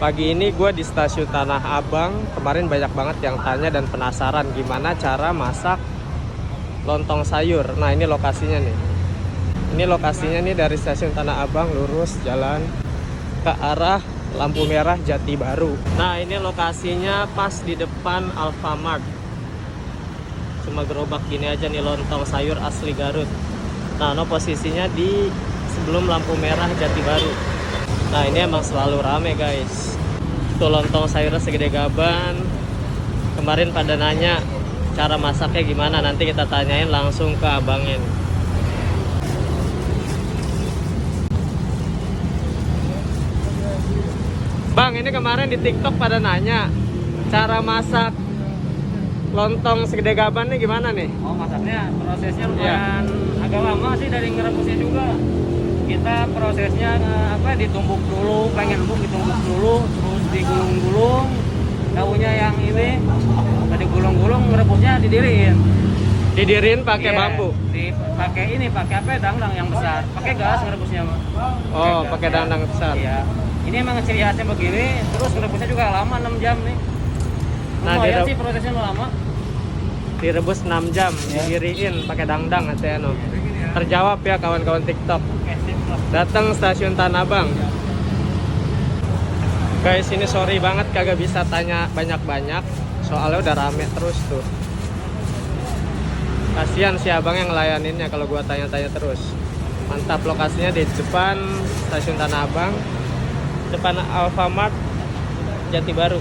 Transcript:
Pagi ini gue di stasiun Tanah Abang. Kemarin banyak banget yang tanya dan penasaran gimana cara masak lontong sayur. Nah ini lokasinya nih. Ini lokasinya nih dari stasiun Tanah Abang lurus jalan ke arah lampu merah Jati Baru. Nah ini lokasinya pas di depan Alfamart. Cuma gerobak gini aja nih, lontong sayur asli Garut. Nah no posisinya di sebelum lampu merah Jati Baru. Nah ini emang selalu rame guys. Tuh lontong sayurnya segede gaban. Kemarin pada nanya cara masaknya gimana, nanti kita tanyain langsung ke abangnya nih. Bang, ini kemarin di TikTok pada nanya cara masak lontong segede gaban nih gimana nih? Oh, masaknya prosesnya lumayan agak lama sih, dari ngerebusnya juga. Kita prosesnya ditumbuk dulu, pengen empuk ditumbuk dulu, terus digulung-gulung. Daunnya yang ini digulung-gulung, ngerebusnya didiriin. Didiriin pakai bambu. Pakai dangdang yang besar. Pakai gas ngerebusnya mah. Oh, pakai dangdang besar. Iya. Ini emang ciri khasnya begini, terus ngerebusnya juga lama 6 jam nih. Nah, lumayan sih prosesnya lama. Direbus 6 jam, didiriin pakai dangdang katanya no. Terjawab ya kawan-kawan TikTok. Datang stasiun Tanah Abang. Guys, ini sorry banget kagak bisa tanya banyak-banyak, soalnya udah rame terus tuh. Kasihan si abang yang ngelayaninnya kalau gua tanya-tanya terus. Mantap, lokasinya di depan stasiun Tanah Abang, depan Alfamart Jati Baru.